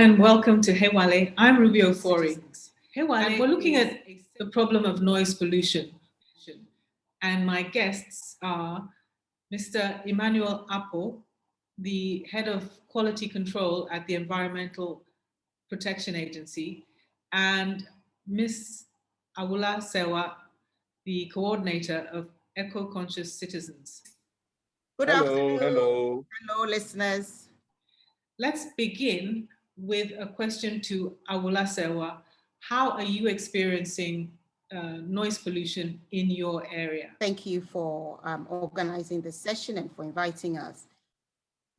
and welcome to Hewale. I'm Ruby Ofori. Hewale, and we're looking at the problem of noise pollution. And my guests are Mr. Emmanuel Apo, the head of quality control at the Environmental Protection Agency, and Ms. Awula Sewa, the coordinator of Eco-Conscious Citizens. Good afternoon. Hello, listeners. Let's begin with a question to Awula Sewa. How are you experiencing noise pollution in your area? Thank you for organizing this session and for inviting us.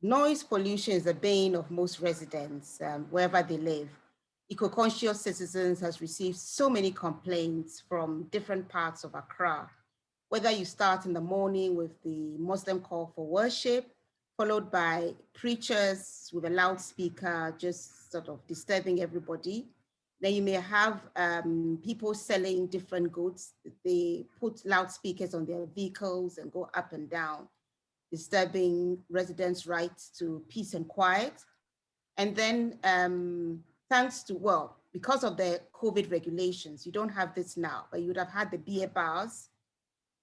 Noise pollution is the bane of most residents wherever they live. Eco-conscious citizens has received so many complaints from different parts of Accra. Whether you start in the morning with the Muslim call for worship, followed by preachers with a loudspeaker just sort of disturbing everybody. Then you may have people selling different goods. They put loudspeakers on their vehicles and go up and down, disturbing residents' rights to peace and quiet. And then because of the COVID regulations, you don't have this now, but you would have had the beer bars,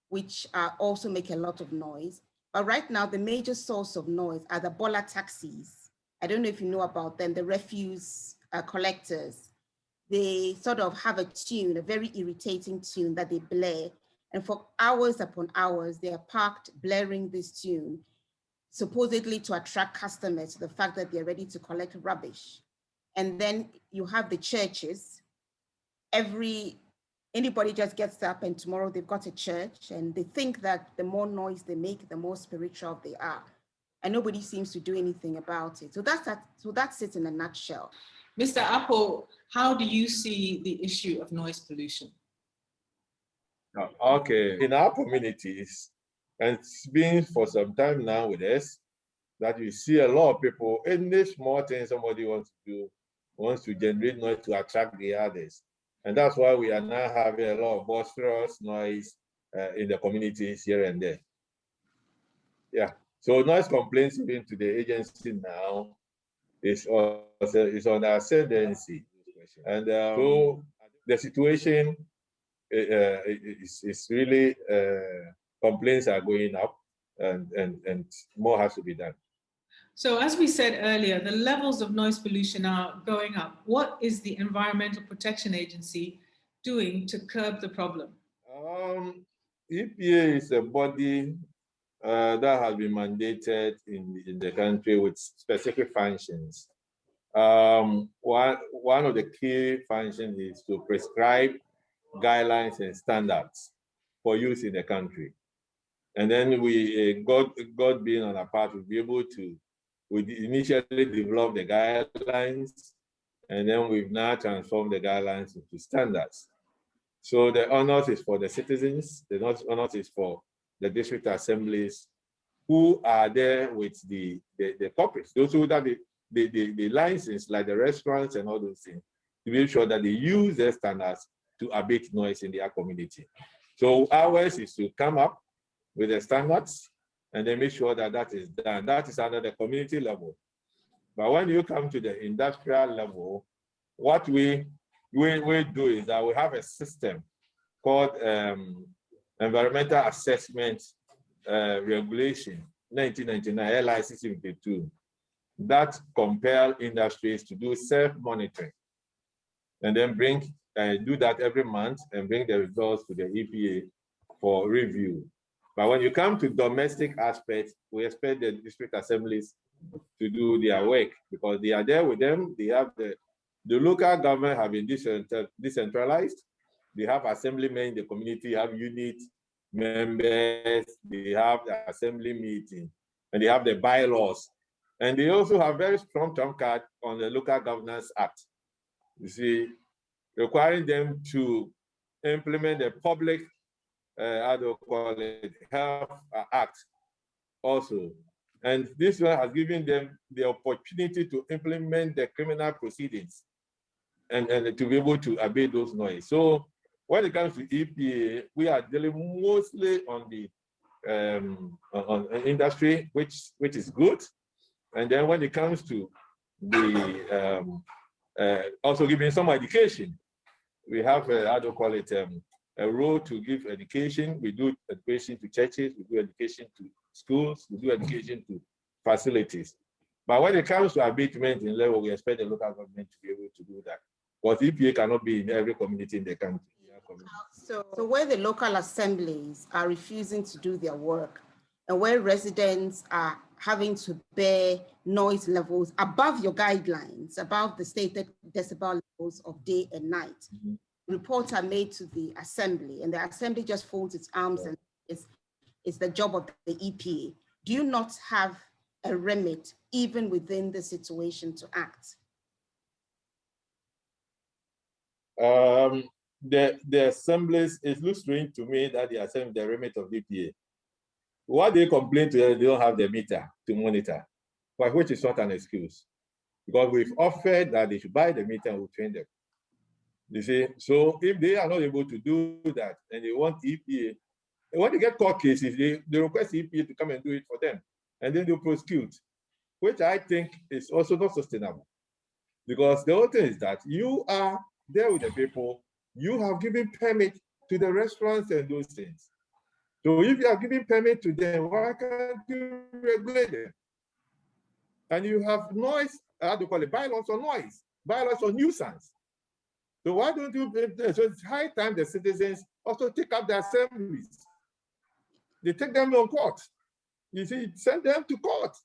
which also make a lot of noise. But right now, the major source of noise are the Bola taxis. I don't know if you know about them, the refuse collectors. They sort of have a tune, a very irritating tune that they blare. And for hours upon hours, they are parked blaring this tune, supposedly to attract customers to the fact that they're ready to collect rubbish. And then you have the churches. Anybody just gets up and tomorrow they've got a church and they think that the more noise they make, the more spiritual they are. And nobody seems to do anything about it. So that's it in a nutshell. Mr. Apple, how do you see the issue of noise pollution? Okay, in our communities, and it's been for some time now with us, that you see a lot of people, any small thing somebody wants to generate noise to attract the others. And that's why we are now having a lot of boisterous noise in the communities here and there. Yeah, so noise complaints even to the agency now is on the ascendancy. And so the situation is really, complaints are going up and more has to be done. So as we said earlier, the levels of noise pollution are going up. What is the Environmental Protection Agency doing to curb the problem? EPA is a body that has been mandated in the country with specific functions. One of the key functions is to prescribe guidelines and standards for use in the country. And then God being on our part, we'll be able to, we initially developed the guidelines, and then we've now transformed the guidelines into standards. So the honors is for the citizens, the honors is for the district assemblies who are there with the corporates, those who have the license, like the restaurants and all those things, to make sure that they use their standards to abate noise in their community. So ours is to come up with the standards and then make sure that that is done. That is under the community level. But when you come to the industrial level, what we do is that we have a system called Environmental Assessment Regulation 1999, LIC 52, that compel industries to do self-monitoring and then do that every month and bring the results to the EPA for review. But when you come to domestic aspects, we expect the district assemblies to do their work because they are there with them. They have the local government have been decentralized. They have assemblymen in the community, have unit members, they have the assembly meeting, and they have the bylaws. And they also have very strong trump card on the Local Governance Act. You see, requiring them to implement the public, Health Act also. And this one has given them the opportunity to implement the criminal proceedings and to be able to abate those noise. So when it comes to EPA, we are dealing mostly on the on industry, which is good. And then when it comes to also giving some education. We have, how do you call it, a role to give education. We do education to churches, we do education to schools, we do education to facilities. But when it comes to abatement in level, we expect the local government to be able to do that. Because EPA cannot be in every community in the country. So where the local assemblies are refusing to do their work, and where residents are having to bear noise levels above your guidelines, above the stated decibel levels of day and night, reports are made to the assembly, and the assembly just folds its arms and it's the job of the EPA. Do you not have a remit even within the situation to act? The assemblies, it looks strange to me that the assembly, the remit of EPA. What they complain to them, they don't have the meter to monitor, but which is not an excuse, because we've offered that they should buy the meter and we'll train them. You see, so if they are not able to do that and they want EPA, when they get court cases, they request EPA to come and do it for them, and then they'll prosecute, which I think is also not sustainable. Because the other thing is that you are there with the people, you have given permit to the restaurants and those things. So if you are giving permit to them, why can't you regulate them? And you have noise, how do you call it, bylaws on noise, bylaws on nuisance. So why don't you, so it's high time the citizens also take up the assemblies. They take them on court. You see, send them to court.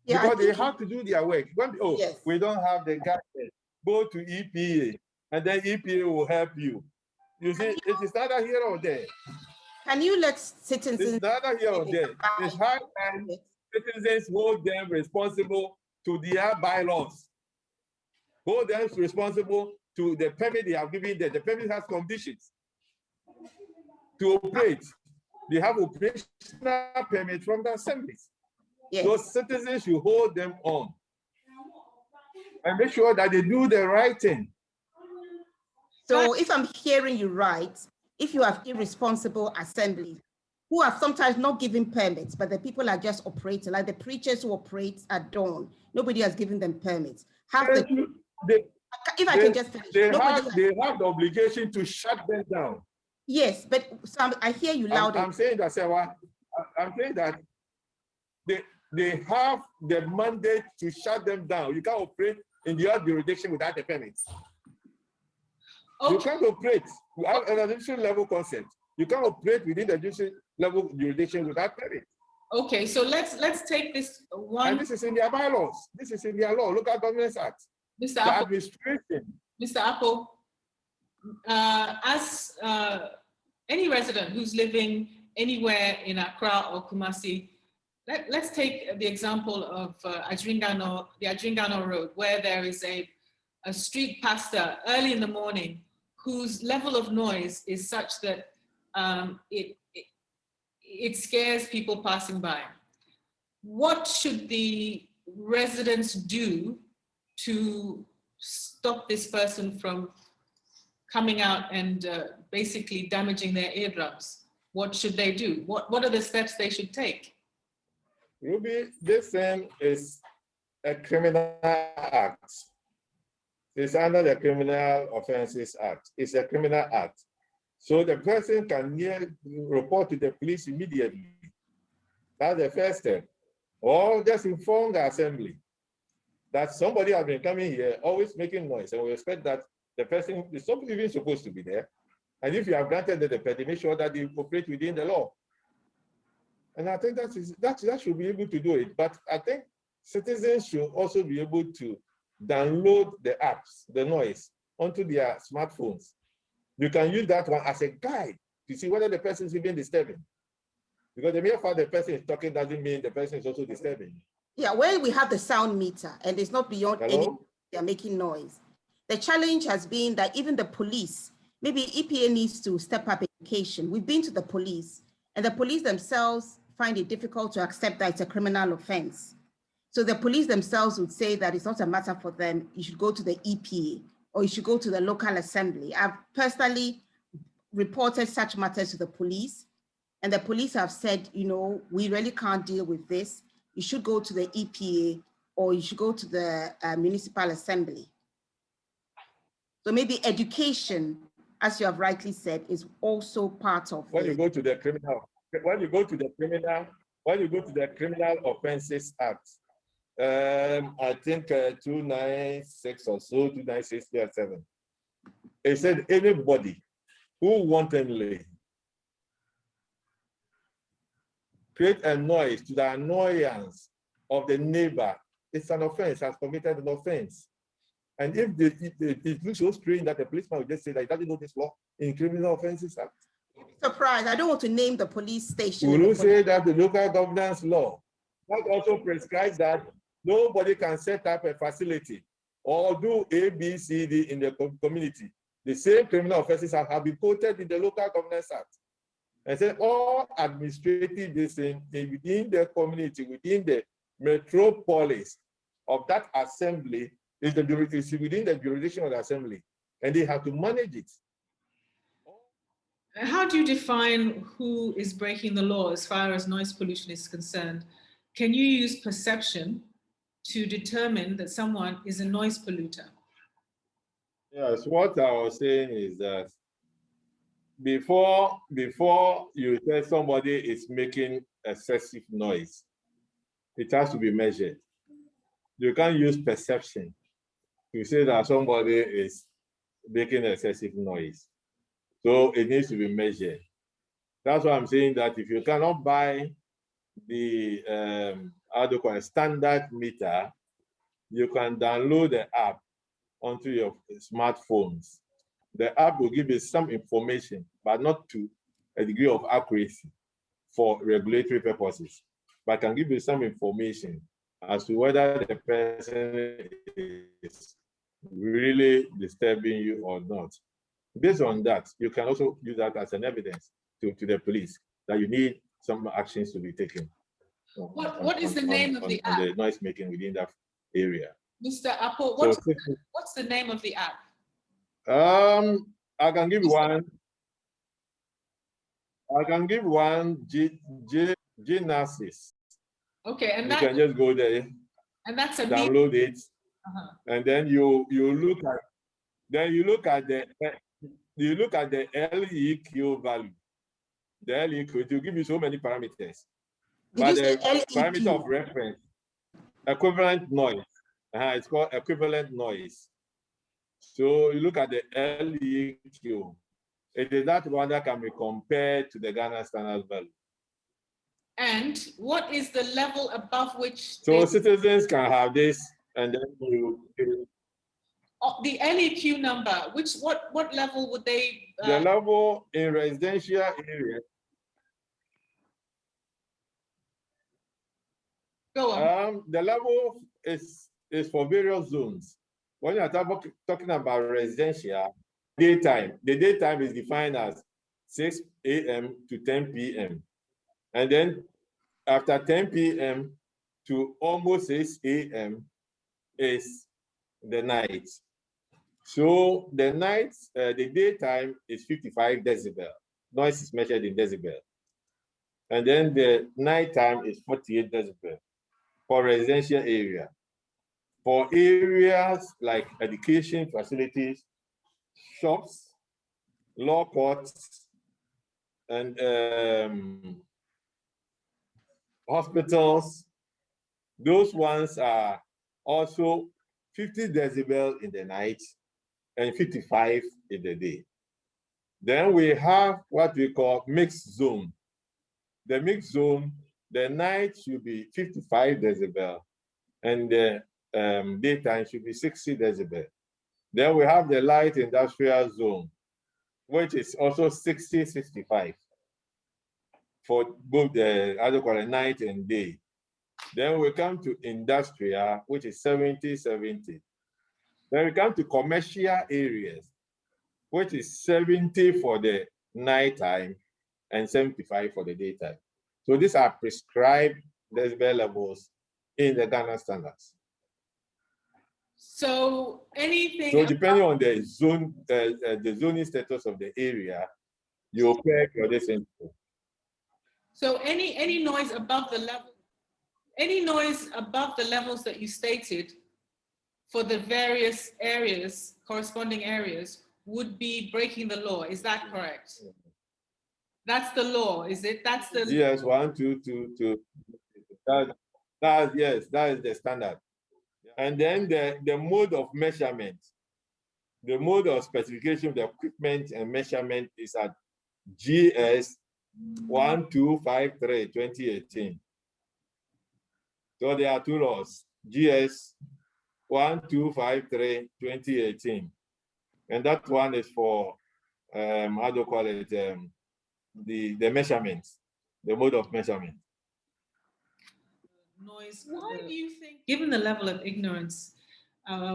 Yeah, because they have to do their work. When, we don't have the guidance, go to EPA, and then EPA will help you. You see, it is neither here or there. Can you let citizens? It's neither here or there. It's high time citizens hold them responsible to their bylaws. Hold them responsible to the permit they have given them. The permit has conditions to operate. They have operational permit from the assemblies. Yes. Those citizens should hold them on and make sure that they do the right thing. So if I'm hearing you right, if you have irresponsible assemblies who are sometimes not giving permits, but the people are just operating, like the preachers who operate at dawn, nobody has given them permits. If I can just finish. They have the obligation to shut them down. Yes, but I hear you loud. I'm saying that, Sarah, I'm saying that they have the mandate to shut them down. You can't operate in the other jurisdiction without a permit. Okay. You can't operate. You have an judicial level concept. You can't operate within the judicial level jurisdiction without permit. Okay, so let's take this one. And this is in their bylaws. This is in their law. Local Governance Act. Mr. The Apple, administration. Mr. Apple, as any resident who's living anywhere in Accra or Kumasi, let's take the example of the Adringano Road, where there is a street pastor early in the morning whose level of noise is such that it scares people passing by. What should the residents do to stop this person from coming out and basically damaging their eardrums? What should they do? What are the steps they should take? Ruby, this thing is a criminal act. It's under the Criminal Offences Act. It's a criminal act. So the person can report to the police immediately. That's the first step. Or just inform the assembly that somebody has been coming here, always making noise, and we expect that the person is not even supposed to be there. And if you have granted the permit, make sure that they operate within the law. And I think that should be able to do it. But I think citizens should also be able to download the apps, the noise, onto their smartphones. You can use that one as a guide to see whether the person is even disturbing. Because the mere fact the person is talking doesn't mean the person is also disturbing. Yeah, where we have the sound meter and it's not beyond any, they're making noise. The challenge has been that even the police, maybe EPA needs to step up education. We've been to the police and the police themselves find it difficult to accept that it's a criminal offense. So the police themselves would say that it's not a matter for them. You should go to the EPA or you should go to the local assembly. I've personally reported such matters to the police and the police have said, you know, we really can't deal with this. You should go to the EPA or you should go to the municipal assembly. So maybe education, as you have rightly said, is also part of when you go to the criminal offenses act, I think 296 or so, 296 7. It said anybody who wantonly create a noise to the annoyance of the neighbor, it's an offense, has committed an offense. And if it looks so strange that the policeman would just say that he doesn't know this law in Criminal Offences Act. Surprise, I don't want to name the police station. We will say that the local governance law that also prescribes that nobody can set up a facility or do A, B, C, D in the community. The same Criminal Offences Act have been quoted in the Local Governance Act. And said all administrative decisions within the community, within the metropolis of that assembly is within the jurisdiction of the assembly, and they have to manage it. How do you define who is breaking the law as far as noise pollution is concerned? Can you use perception to determine that someone is a noise polluter? Yes, what I was saying is that before you say somebody is making excessive noise, it has to be measured. You can't use perception to say that somebody is making excessive noise. So it needs to be measured. That's why I'm saying that if you cannot buy the standard meter, you can download the app onto your smartphones. The app will give you some information, but not to a degree of accuracy for regulatory purposes, but can give you some information as to whether the person is really disturbing you or not. Based on that, you can also use that as an evidence to the police that you need some actions to be taken. What is the name of the app? On the noise making within that area. Mr. Apple, what's the name of the app? I can give one. Genesis. Okay, and you can just go there. And that's a download it, and then you look at the LEQ value. The LEQ, it will give you so many parameters. But the parameter of reference, equivalent noise. It's called equivalent noise. So you look at the LEQ. It is that one that can be compared to the Ghana standard value. And what is the level above which? So citizens can have this, and then the LEQ number. What level would they? The level in residential areas. Go on. The level is for various zones. When you are talking about residential, daytime, the daytime is defined as 6 a.m. to 10 p.m. And then after 10 p.m. to almost 6 a.m. is the night. So the night, the daytime is 55 decibel. Noise is measured in decibel. And then the nighttime is 48 decibel for residential area. For areas like education facilities, shops, law courts, and hospitals, those ones are also 50 decibel in the night and 55 in the day. Then we have what we call mixed zone. The mixed zone, the night should be 55 decibel and the daytime should be 60 decibel. Then we have the light industrial zone, which is also 60-65 for both the night and day. Then we come to industrial, which is 70-70. Then we come to commercial areas, which is 70 for the nighttime and 75 for the daytime. So these are prescribed decibel levels in the Ghana standards. So anything. So depending on the zone, the zoning status of the area, you pay your distance. So any noise above the level. Any noise above the levels that you stated for the various areas, corresponding areas, would be breaking the law. Is that correct? That's the law, is it? That's the Yes, 1, 2, 2, 2. Yes, that is the standard. And then the mode of measurement, the mode of specification of the equipment and measurement is at GS 1253 2018. So there are two laws, GS 1253 2018. And that one is for how do you call it? The measurements, the mode of measurement. Noise. Why do you think, given the level of ignorance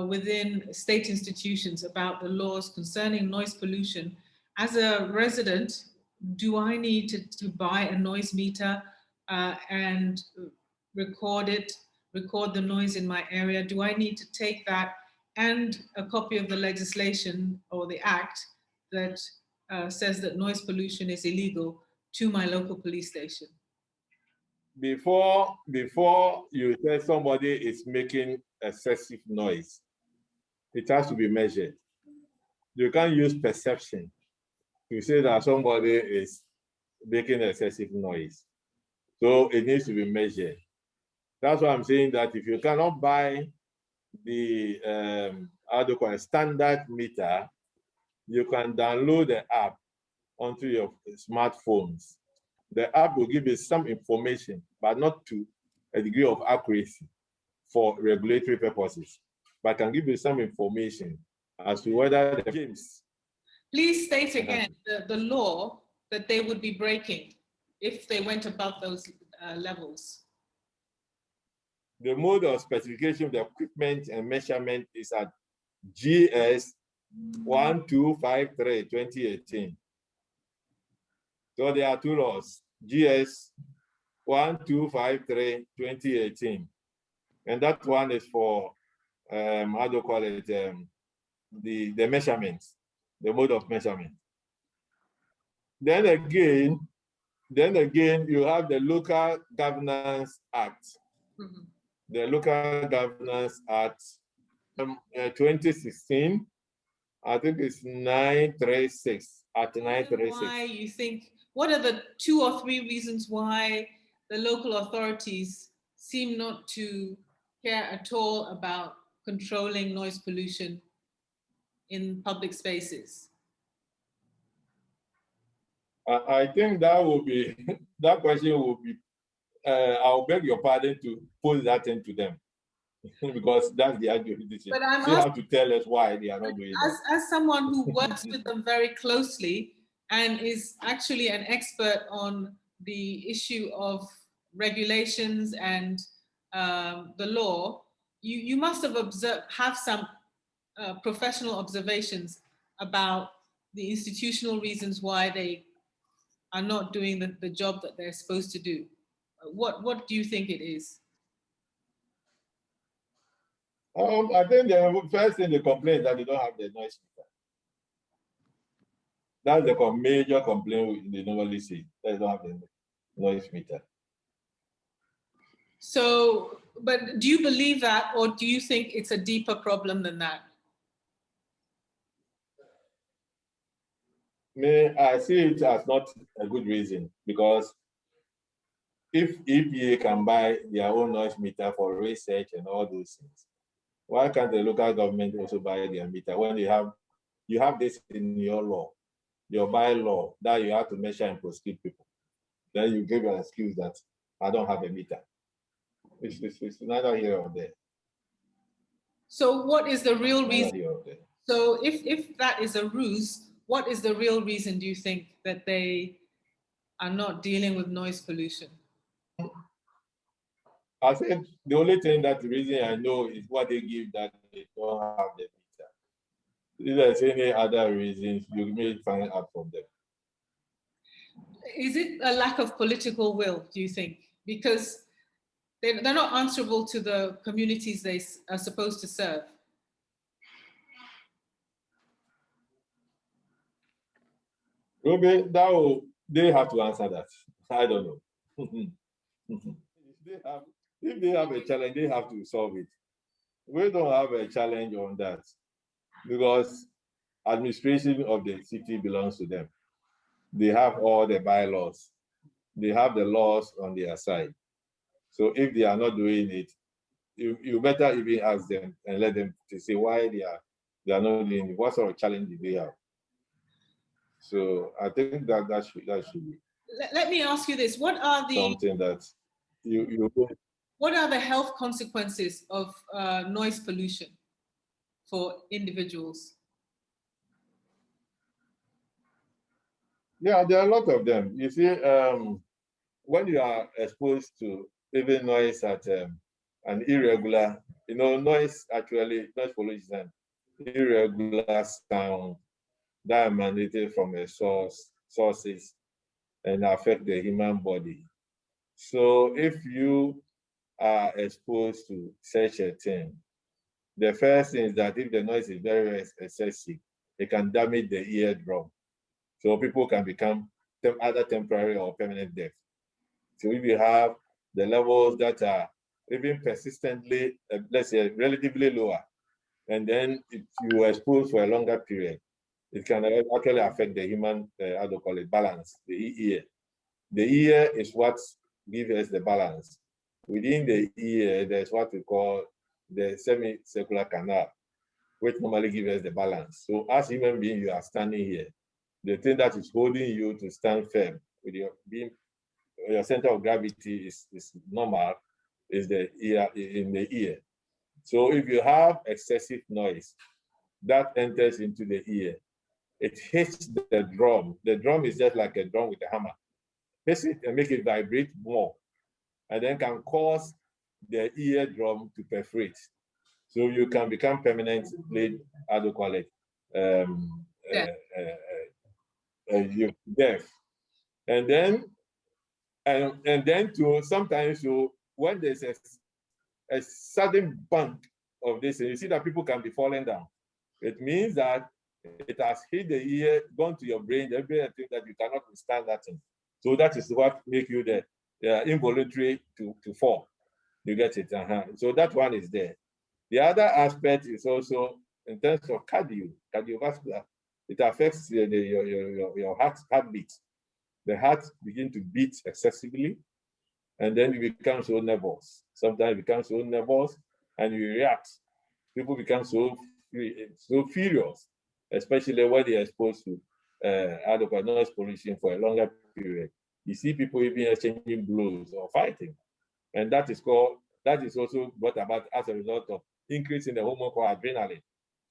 within state institutions about the laws concerning noise pollution, as a resident, do I need to buy a noise meter and record the noise in my area? Do I need to take that and a copy of the legislation or the act that says that noise pollution is illegal to my local police station? Before you say somebody is making excessive noise, it has to be measured. You can't use perception to say that somebody is making excessive noise. So it needs to be measured. That's why I'm saying that if you cannot buy the how do you call it, standard meter, you can download the app onto your smartphones. The app will give you some information, but not to a degree of accuracy for regulatory purposes, but can give you some information as to whether the James. Please state again the law that they would be breaking if they went above those levels. The mode of specification of the equipment and measurement is at GS 1253 2018. So there are two laws, GS 1253 2018. And that one is for, how do you call it, the measurements, the mode of measurement. Then again, you have the Local Governance Act. Mm-hmm. The Local Governance Act 2016, I think it's 936, at 936. Why you think, what are the 2 or 3 reasons why the local authorities seem not to care at all about controlling noise pollution in public spaces? I think that will be, that question will be, I'll beg your pardon to pose that into them. Because that's the argument. But they have to tell us why they are not doing that. As someone who works with them very closely and is actually an expert on the issue of regulations and the law, you must have some professional observations about the institutional reasons why they are not doing the job that they're supposed to do. What do you think it is? I think the first thing they complain is that they don't have the noise meter. That's the major complaint they normally see. They don't have the noise meter. So, but do you believe that, or do you think it's a deeper problem than that? I see it as not a good reason, because if EPA can buy their own noise meter for research and all those things, why can't the local government also buy their meter when you have this in your law, your bylaw, that you have to measure and prosecute people? Then you give an excuse that I don't have a meter. It's neither here or there. So what is the real reason? So if that is a ruse, what is the real reason, do you think, that they are not dealing with noise pollution? I said the only thing that the reason I know is what they give, that they don't have the meter. If there's any other reasons, you may find out from them. Is it a lack of political will, do you think? Because they're not answerable to the communities they are supposed to serve. Ruby, they have to answer that. I don't know. They have If they have a challenge, they have to solve it. We don't have a challenge on that because administration of the city belongs to them. They have all the bylaws. They have the laws on their side. So if they are not doing it, you better even ask them and let them to say why they are not doing it. What sort of challenge do they have? So I think that should be. Let me ask you this: what are the something that you what are the health consequences of noise pollution for individuals? Yeah, there are a lot of them. You see, when you are exposed to even noise at an irregular, noise pollution, irregular sound that emanated from a sources and affect the human body. So if you are exposed to such a thing, the first thing is that if the noise is very, very excessive, it can damage the eardrum. So people can become either temporary or permanent deaf. So if you have the levels that are even persistently, let's say, relatively lower, and then if you are exposed for a longer period, it can actually affect the human, how to call it, balance, the ear. The ear is what gives us the balance. Within the ear, there's what we call the semicircular canal, which normally gives us the balance. So as human beings, you are standing here. The thing that is holding you to stand firm with your center of gravity is normal, is the ear, in the ear. So if you have excessive noise that enters into the ear, it hits the drum. The drum is just like a drum with a hammer. Hits it and make it vibrate more, and then can cause the eardrum to perforate. So you can become permanently, how do you call it, you're deaf. And then to sometimes when there's a sudden bump of this, and you see that people can be falling down, it means that it has hit the ear, gone to your brain, the brain thinks that you cannot withstand that thing. So that is what makes you the involuntary to fall. You get it? So that one is there. The other aspect is also in terms of cardiovascular. It affects your heartbeat. The heart begins to beat excessively, and then you become so nervous. Sometimes you become so nervous and you react. People become so furious, especially when they are exposed to noise pollution for a longer period. You see people even exchanging blows or fighting, and that is also brought about as a result of increase in the hormone called adrenaline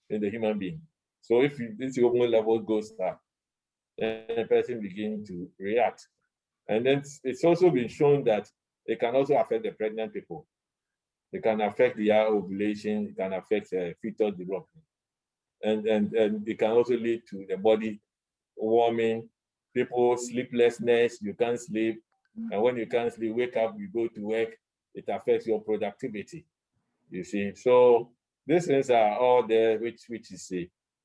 in the human being. So if this hormone level goes up, then the person begins to react. And then it's also been shown that it can also affect the pregnant people. It can affect the ovulation, it can affect fetal development. And it can also lead to the body warming, people sleeplessness, you can't sleep. And when you can't sleep, wake up, you go to work, it affects your productivity, you see. So these things are all there, which is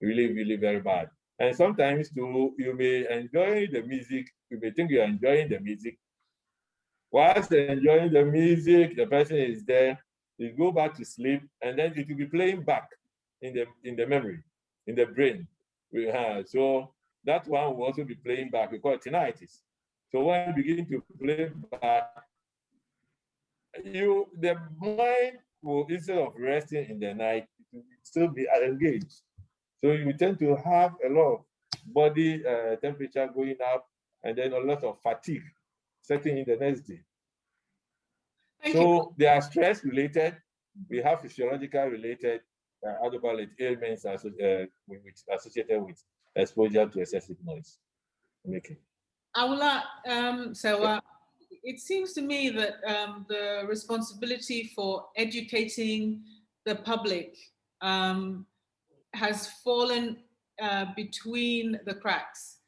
really, really very bad. And sometimes too, you may enjoy the music, you may think you're enjoying the music. Whilst enjoying the music, the person is there, you go back to sleep, and then it will be playing back in the memory, in the brain. So that one will also be playing back. We call it tinnitus. So when you begin to play back, the mind will, instead of resting in the night, it will still be engaged. So you tend to have a lot of body temperature going up, and then a lot of fatigue setting in the next day. So they are stress related. We have physiological related ailments associated with exposure to excessive noise. Okay. Awula, it seems to me that the responsibility for educating the public has fallen between the cracks.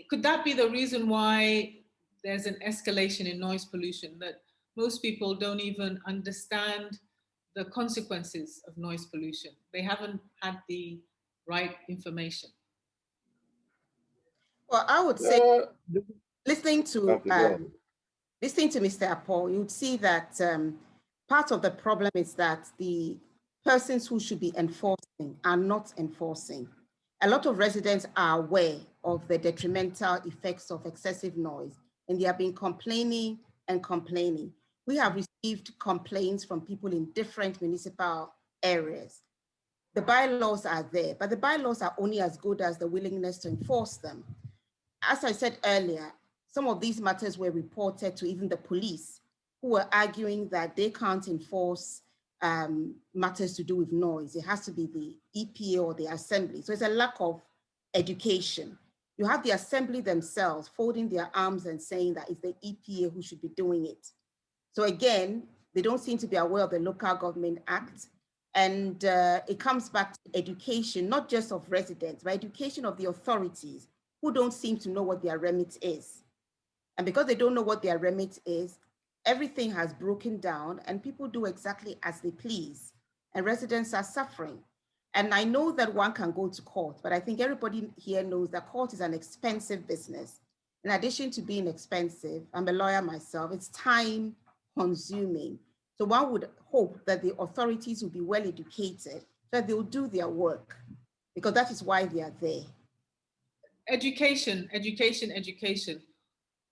Could that be the reason why there's an escalation in noise pollution, that most people don't even understand the consequences of noise pollution? They haven't had the right information. Well, I would say listening to listening to Mr. Apo, you'd see that part of the problem is that the persons who should be enforcing are not enforcing. A lot of residents are aware of the detrimental effects of excessive noise, and they have been complaining and complaining. We have received complaints from people in different municipal areas. The bylaws are there, but the bylaws are only as good as the willingness to enforce them. As I said earlier, some of these matters were reported to even the police, who were arguing that they can't enforce matters to do with noise. It has to be the EPA or the assembly. So it's a lack of education. You have the assembly themselves folding their arms and saying that it's the EPA who should be doing it. So again, they don't seem to be aware of the Local Government Act. And it comes back to education, not just of residents, but education of the authorities who don't seem to know what their remit is. And because they don't know what their remit is, everything has broken down and people do exactly as they please, and residents are suffering. And I know that one can go to court, but I think everybody here knows that court is an expensive business. In addition to being expensive, I'm a lawyer myself, it's time consuming. So one would hope that the authorities will be well educated, that they'll do their work, because that is why they are there. Education, education, education.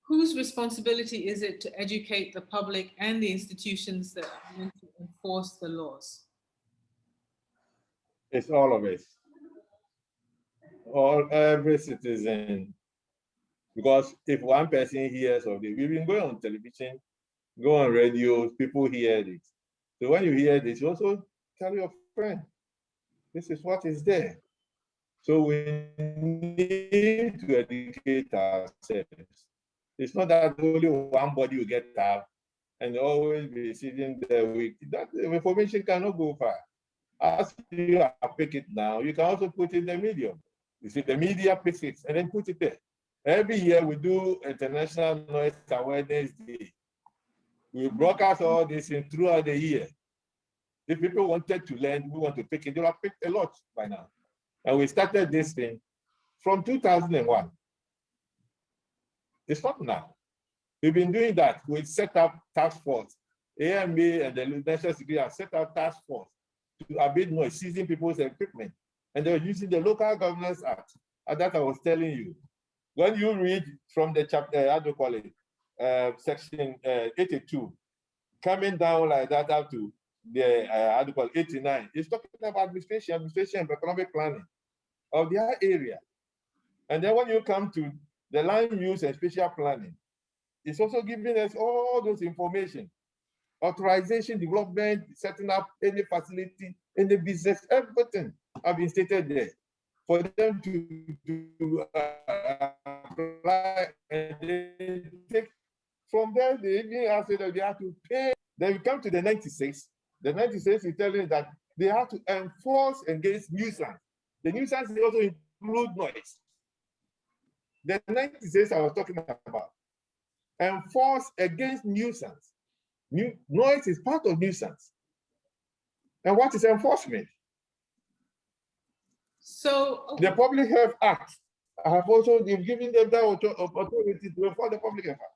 Whose responsibility is it to educate the public and the institutions that are meant to enforce the laws? It's all of us. Every citizen. Because if one person hears of it, we've been going on television, go on radio, people hear it. So when you hear this, you also tell your friend, this is what is there. So we need to educate ourselves. It's not that only one body will get up and always be sitting there with that. Information cannot go far. As you pick it now, you can also put it in the medium. You see, the media picks it and then put it there. Every year we do International Noise Awareness Day. We broadcast all this in throughout the year. If people wanted to learn, we want to pick it, they have picked a lot by now. And we started this thing from 2001. It's not now. We've been doing that. We set up task force. AMA and the National Security have set up task force to abate noise, seizing people's equipment. And they were using the Local Governance Act. And that I was telling you. When you read from the chapter, how do you call it, section 82, coming down like that up to the, how do you call it, 89, it's talking about administration and economic planning of their area. And then when you come to the land use and spatial planning, it's also giving us all those information. Authorization, development, setting up any facility, any business, everything have been stated there for them to apply and they take. From there, they even ask that they have to pay. Then we come to the 96. The 96 is telling that they have to enforce against nuisance. The nuisance also include noise. The 96 I was talking about. Enforce against nuisance. Noise is part of nuisance. And what is enforcement? So the Public Health Act have also given them that authority to enforce the Public Health Act.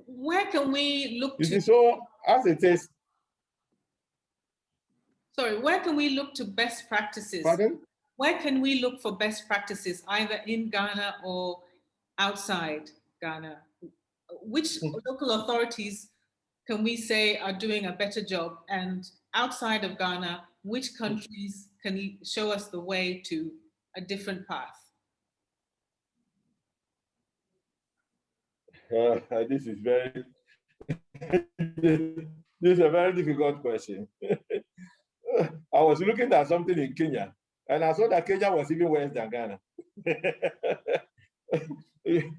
Where can we look to? So as it is. Sorry, where can we look to best practices? Pardon? Where can we look for best practices, either in Ghana or outside Ghana? Which local authorities can we say are doing a better job? And outside of Ghana, which countries can show us the way to a different path? This is very, this is a very difficult question. I was looking at something in Kenya, and I saw that Kenya was even worse than Ghana.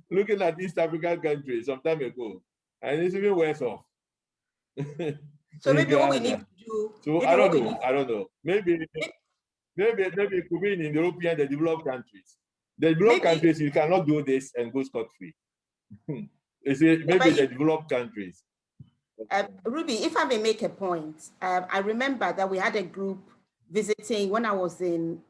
Looking at East African countries some time ago, and it's even worse off. So maybe what we need to do. So I don't know. Maybe it could be in European, the developed countries. The developed countries, you cannot do this and go scot-free. Maybe the developed countries. Ruby, if I may make a point, I remember that we had a group visiting when I was in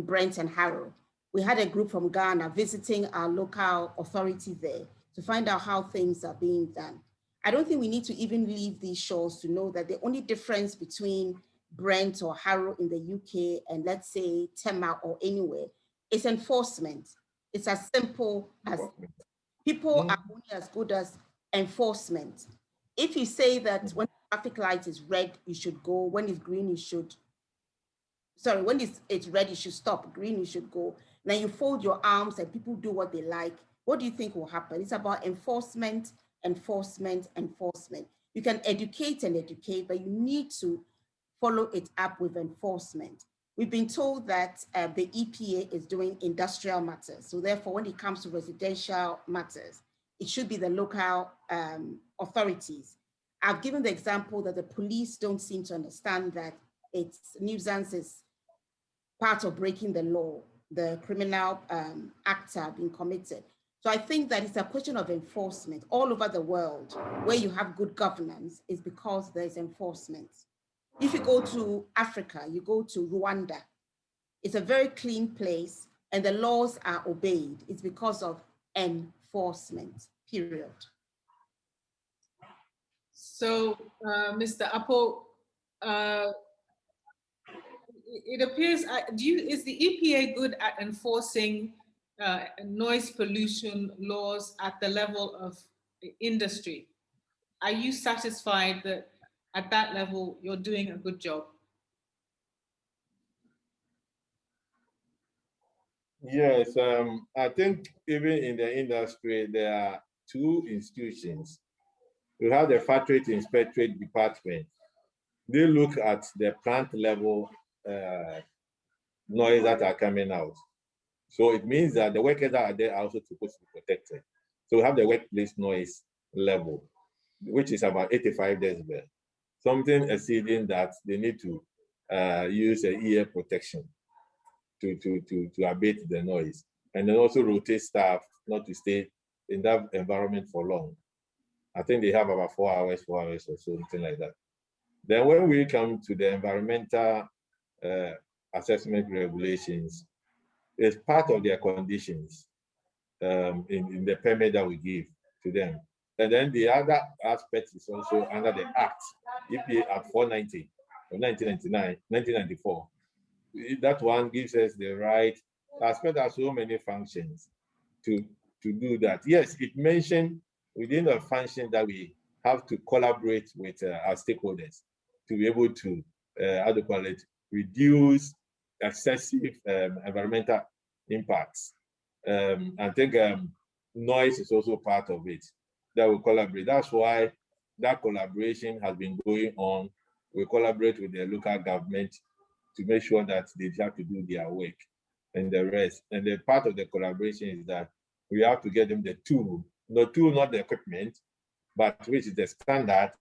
Brent and Harrow. We had a group from Ghana visiting our local authority there. to find out how things are being done. I don't think we need to even leave these shores to know that the only difference between Brent or Harrow in the UK and let's say Tema or anywhere is enforcement. It's as simple as people are only as good as enforcement. If you say that when the traffic light is red, you should go, when it's green, you should, sorry, when it's red, you should stop, green, you should go. Then you fold your arms and people do what they like. What do you think will happen? It's about enforcement, enforcement, enforcement. You can educate and educate, but you need to follow it up with enforcement. We've been told that the EPA is doing industrial matters. So therefore, when it comes to residential matters, it should be the local authorities. I've given the example that the police don't seem to understand that it's nuisance is part of breaking the law, the criminal acts are being committed. So I think that it's a question of enforcement. All over the world, where you have good governance is because there's enforcement. If you go to Africa, you go to Rwanda, it's a very clean place and the laws are obeyed. It's because of enforcement, period. So, Mr. Apple, it appears, is the EPA good at enforcing noise pollution laws at the level of industry? Are you satisfied that at that level you're doing a good job? Yes, I think even in the industry, there are two institutions. We have the Factory Inspectorate Department. They look at the plant level noise that are coming out. So it means that the workers that are there are also supposed to be protected. So we have the workplace noise level, which is about 85 decibel. Something exceeding that, they need to use an ear protection to abate the noise. And then also rotate staff not to stay in that environment for long. I think they have about 4 hours or something like that. Then when we come to the environmental assessment regulations, it's part of their conditions in the permit that we give to them. And then the other aspect is also under the Act, EPA Act 490 of 1994. That one gives us the right, aspect has so many functions to do that. Yes, it mentioned within the function that we have to collaborate with our stakeholders to be able to, how to call it, reduce excessive environmental impacts. I think noise is also part of it, that we collaborate. That's why that collaboration has been going on. We collaborate with the local government to make sure that they have to do their work and the rest. And the part of the collaboration is that we have to get them the tool, not the equipment, but which is the standard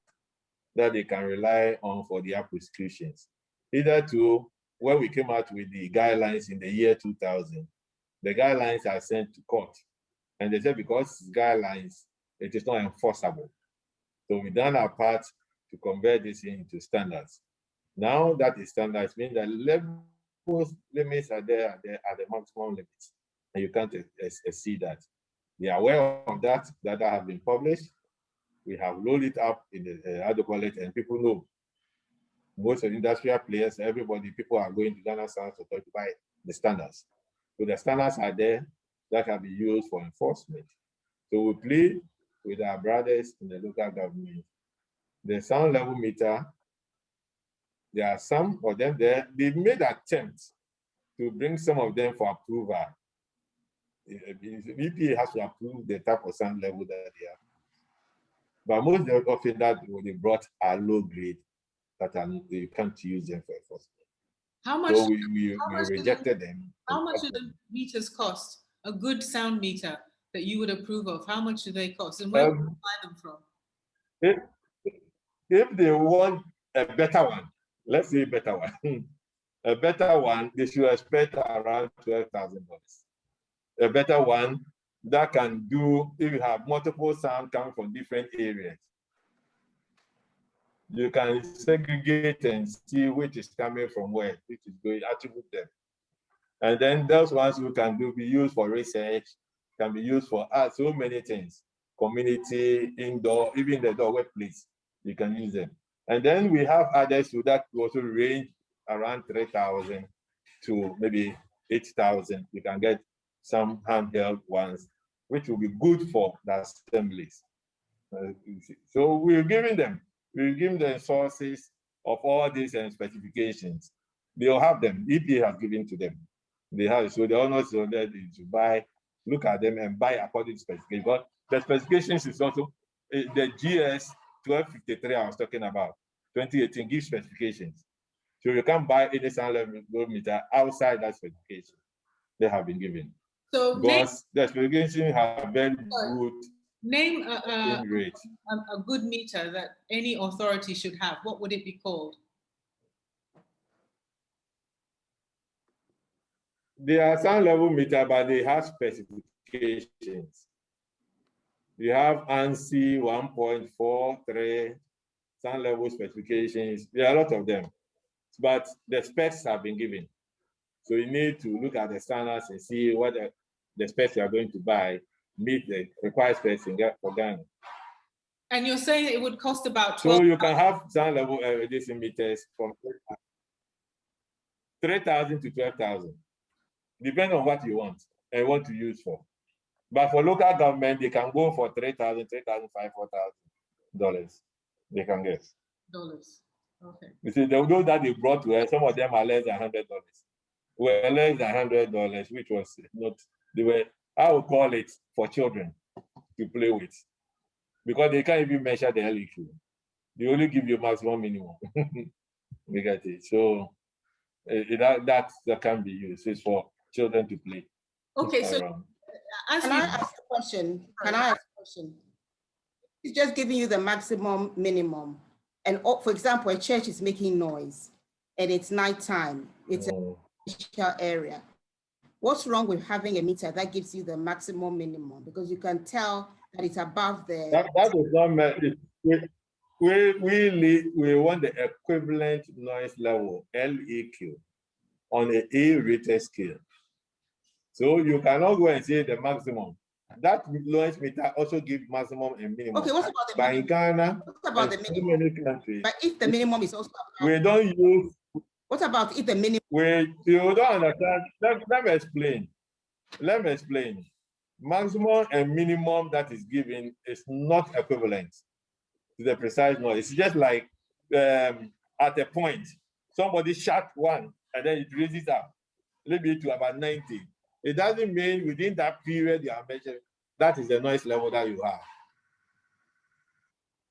that they can rely on for their prosecutions. Either to, when we came out with the guidelines in the year 2000, the guidelines are sent to court. And they said because guidelines, it is not enforceable. So we've done our part to convert this into standards. Now that is standards, means that limits are there at the maximum limits, and you can't exceed that. They are aware of that have been published. We have rolled it up in the how to call it, and people know. Most of the industrial players, people are going to Ghana Sound Authority to buy the standards. So the standards are there that can be used for enforcement. So we plead with our brothers in the local government. The sound level meter, there are some of them there. They've made attempts to bring some of them for approval. EPA has to approve the type of sound level that they have. But most often that they brought are low grade that you can't use them for enforcement. How much? So we rejected them. How much do the meters cost? A good sound meter that you would approve of, how much do they cost? And where do you buy them from? If they want a better one, let's say a better one, a better one, they should expect around $12,000. A better one that can do, if you have multiple sound coming from different areas, you can segregate and see which is coming from where, which is going to attribute them. And then those ones who can be used for research, can be used for so many things. community, indoor, even the workplace, you can use them. And then we have others that also range around 3,000 to maybe 8,000. You can get some handheld ones, which will be good for the assemblies. So we're giving them sources of all these specifications. They'll have them. EPA has given to them. They have, so the owners are there to buy, look at them and buy according to specifications. But the specifications is also the GS 1253 I was talking about, 2018 gives specifications. So you can't buy any sound level meter outside that specification they have been given. So because the specifications have very good name a good meter that any authority should have. What would it be called? They are sound level meter, but they have specifications. You have ANSI 1.43 sound level specifications. There are a lot of them, but the specs have been given. So you need to look at the standards and see what the specs you are going to buy meet the required specs for Ghana. And you're saying it would cost about 12. So you can have sound level radiation meters from 3,000 to 12,000, depending on what you want and what to use for. But for local government, they can go for $3,000, $3,500, $4,000. They can get. Dollars. Okay. You see, those that they brought to us, some of them are less than $100. Were less than $100, which was not, they were, I would call it for children to play with, because they can't even measure the LEQ. They only give you maximum minimum. You get it. So that can be used. It's for children to play. Okay, so can I ask a question? Can I ask a question? It's just giving you the maximum minimum. And for example, a church is making noise and it's nighttime. It's a special area. What's wrong with having a meter that gives you the maximum minimum? Because you can tell that it's above the... That does not matter. We want the equivalent noise level, LEQ, on an A-rated scale. So you cannot go and say the maximum. That noise meter also gives maximum and minimum. Okay, what about the minimum? By Ghana, what about the minimum? Many countries, but if the minimum is also above, we don't use... What about if the minimum? You don't understand. Let me explain. Let me explain. Maximum and minimum that is given is not equivalent to the precise noise. It's just like at a point, somebody shot one and then it raises up, maybe to about 90. It doesn't mean within that period you are measuring, that is the noise level that you have.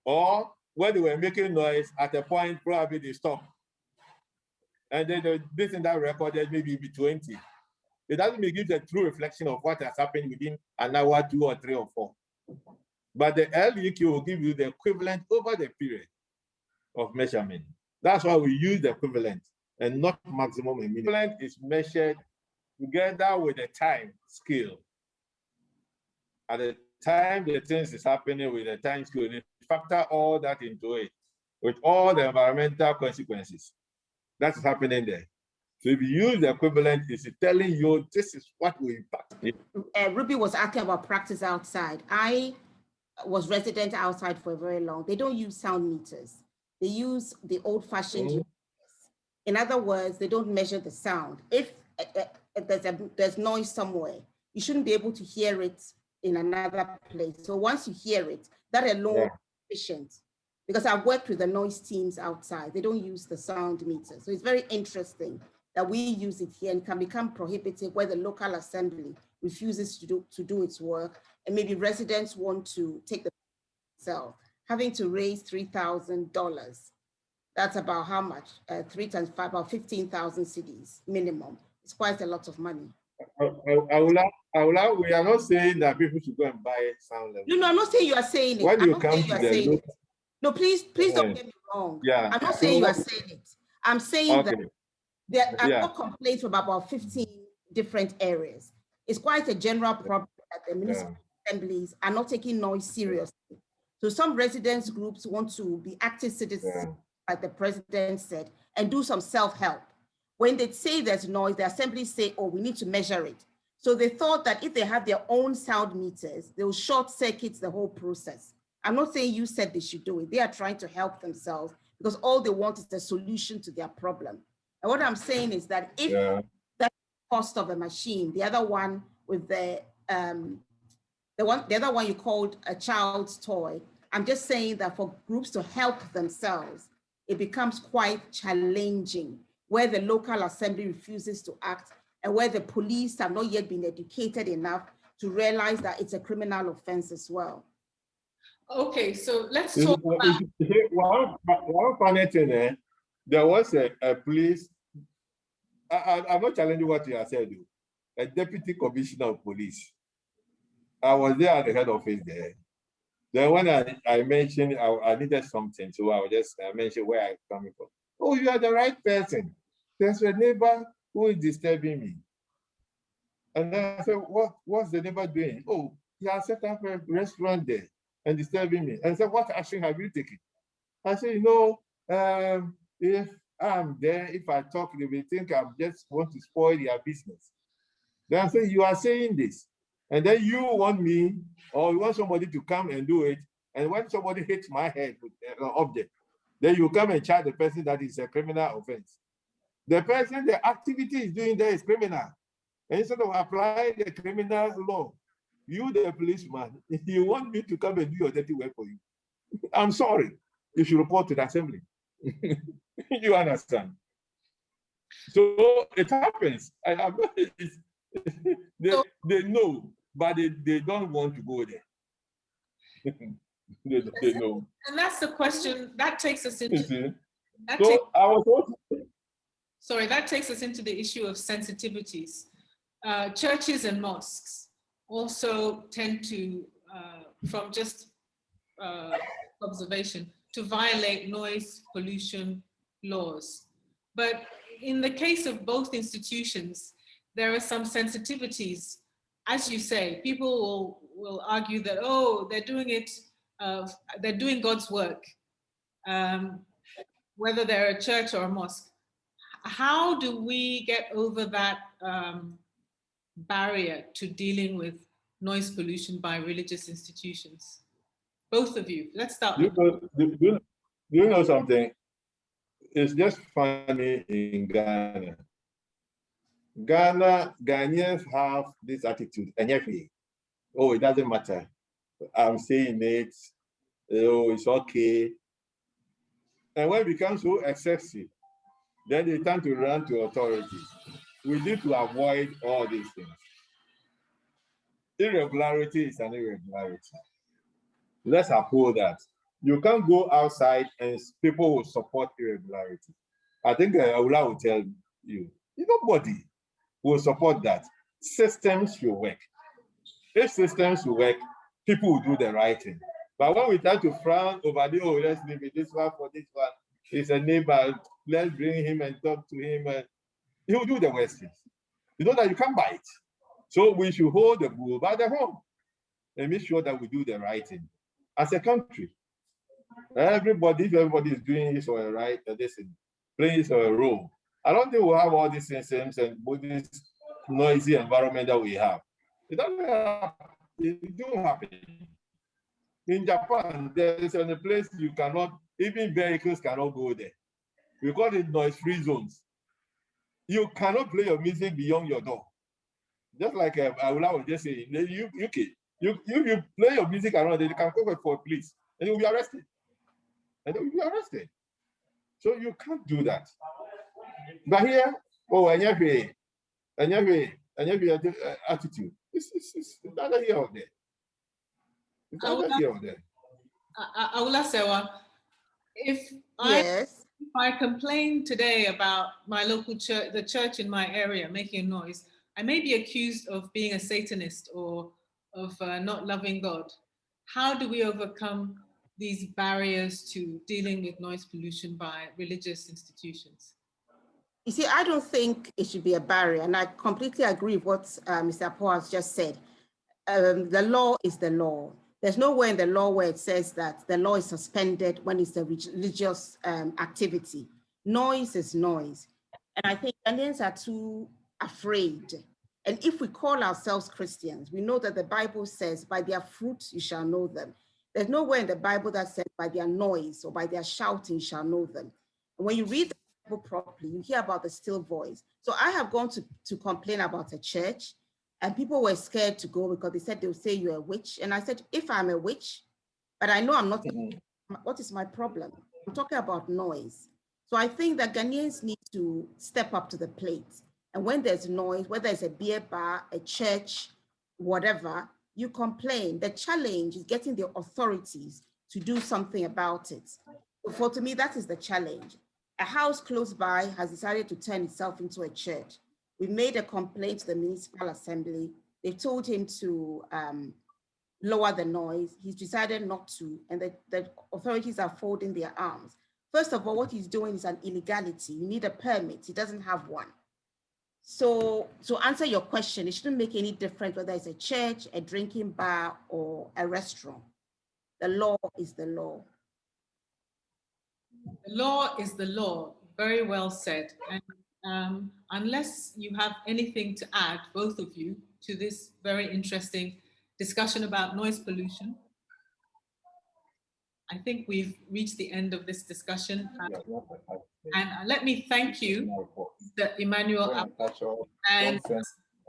Or when they were making noise, at a point, probably they stopped. And then this and that recorded maybe 20. It doesn't give the true reflection of what has happened within an hour, 2 or 3 or 4. But the LEQ will give you the equivalent over the period of measurement. That's why we use the equivalent and not maximum and minimum. Equivalent is measured together with the time scale. At the time the things is happening with the time scale, you factor all that into it with all the environmental consequences. That's happening there. So if you use the equivalent, it's telling you this is what will impact. Ruby was asking about practice outside. I was resident outside for a very long. They don't use sound meters. They use the old-fashioned. In other words, they don't measure the sound. If there's noise somewhere, you shouldn't be able to hear it in another place. So once you hear it, that alone is sufficient. Because I've worked with the noise teams outside. They don't use the sound meter. So it's very interesting that we use it here and can become prohibitive where the local assembly refuses to do its work. And maybe residents want to take the itself, having to raise $3,000. That's about how much? 3 times 5, about 15,000 cedis minimum. It's quite a lot of money. We are not saying that people should go and buy sound level. No, I'm not saying you are saying it. When you come to the no, please don't get me wrong. Yeah. I'm not saying you are saying it. I'm saying that there are no complaints from about 15 different areas. It's quite a general problem that the municipal assemblies are not taking noise seriously. So some residents groups want to be active citizens, like the president said, and do some self-help. When they say there's noise, the assemblies say, oh, we need to measure it. So they thought that if they have their own sound meters, they will short circuit the whole process. I'm not saying you said they should do it. They are trying to help themselves because all they want is the solution to their problem. And what I'm saying is that if that's the cost of a machine, the other one with the other one you called a child's toy, I'm just saying that for groups to help themselves, it becomes quite challenging where the local assembly refuses to act and where the police have not yet been educated enough to realize that it's a criminal offense as well. Okay, so let's talk about... One funny thing, there was a police, I'm not challenging what you have said, a deputy commissioner of police. I was there at the head office there. Then when I mentioned I needed something, so I mentioned where I'm coming from. Oh, you are the right person. There's a neighbor who is disturbing me. And then I said, what's the neighbor doing? Oh, he has set up a restaurant there and disturbing me. And I said, what action have you taken? I said, you know, if I'm there, if I talk, they will think I just want to spoil their business. Then I said, you are saying this. And then you want me, or you want somebody to come and do it. And when somebody hits my head with an object, then you come and charge the person that is a criminal offense. The person, the activity is doing there is criminal. And instead of applying the criminal law, you, the policeman, if you want me to come and do your dirty work for you, I'm sorry. You should report to the assembly. You understand? So it happens. They know, but they don't want to go there. they know. And that's the question that takes us into. That takes us into the issue of sensitivities. Churches and mosques also tend to, from just observation, to violate noise pollution laws. But in the case of both institutions, there are some sensitivities. As you say, people will argue that, oh, they're doing it, they're doing God's work, whether they're a church or a mosque. How do we get over that barrier to dealing with noise pollution by religious institutions? Both of you, let's start with do you know something? It's just funny in Ghana. Ghanaians have this attitude, oh, it doesn't matter. I'm saying it, oh, it's okay. And when it becomes so excessive, then they tend to run to authorities. We need to avoid all these things. Irregularity is an irregularity. Let's uphold that. You can't go outside and people will support irregularity. I think Hewale will tell you, nobody will support that. Systems should work. If systems will work, people will do the right thing. But when we try to frown over the, oh, let's leave it this one for this one, he's a neighbor, let's bring him and talk to him, and he will do the worst things. You know that you can't buy it. So we should hold the bull by the horn and make sure that we do the right thing. As a country, if everybody is doing his or her right, playing his or her role, I don't think we'll have all these systems and this noisy environment that we have. It doesn't happen. It don't happen. In Japan, there is a place you cannot, even vehicles cannot go there. We call it noise-free zones. You cannot play your music beyond your door. Just like Hewale was just saying, you play your music around, they can call for police, and you'll be arrested. So you can't do that. But here, oh, and every attitude. It's neither here or there. It's neither here or there. Hewale Sewa, if I complain today about my local church, the church in my area making noise, I may be accused of being a Satanist or of not loving God. How do we overcome these barriers to dealing with noise pollution by religious institutions? You see, I don't think it should be a barrier, and I completely agree with what Mr. Paul has just said. The law is the law. There's nowhere in the law where it says that the law is suspended when it's a religious activity. Noise is noise. And I think Ghanaians are too afraid And if we call ourselves Christians, we know that the Bible says, by their fruits you shall know them. There's nowhere in the Bible that says by their noise or by their shouting you shall know them. And when you read the Bible properly, you hear about the still voice. So I have gone to complain about a church, and people were scared to go because they said they'll say you're a witch. And I said, if I'm a witch, but I know I'm not, what is my problem? I'm talking about noise. So I think that Ghanaians need to step up to the plate. And when there's noise, whether it's a beer bar, a church, whatever, you complain. The challenge is getting the authorities to do something about it. So to me, that is the challenge. A house close by has decided to turn itself into a church. We made a complaint to the municipal assembly. They told him to lower the noise. He's decided not to, and the authorities are folding their arms. First of all, what he's doing is an illegality. You need a permit. He doesn't have one. So to answer your question, it shouldn't make any difference whether it's a church, a drinking bar, or a restaurant. The law is the law. The law is the law. Very well said. And unless you have anything to add, both of you, to this very interesting discussion about noise pollution, I think we've reached the end of this discussion. And let me thank you, Mr. Emmanuel. And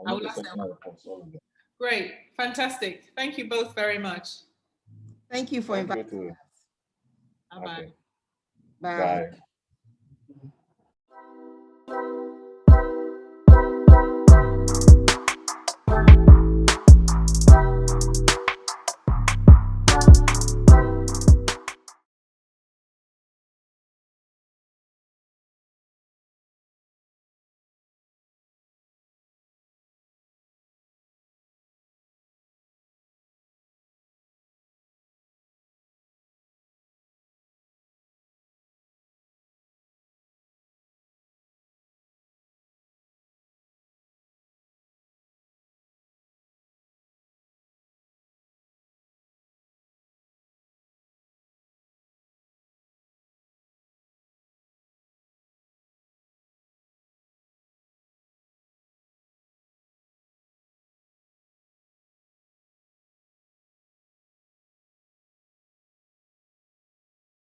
I will ask them. Great, fantastic. Thank you both very much. Thank you for inviting us. Bye-bye. Bye. Bye.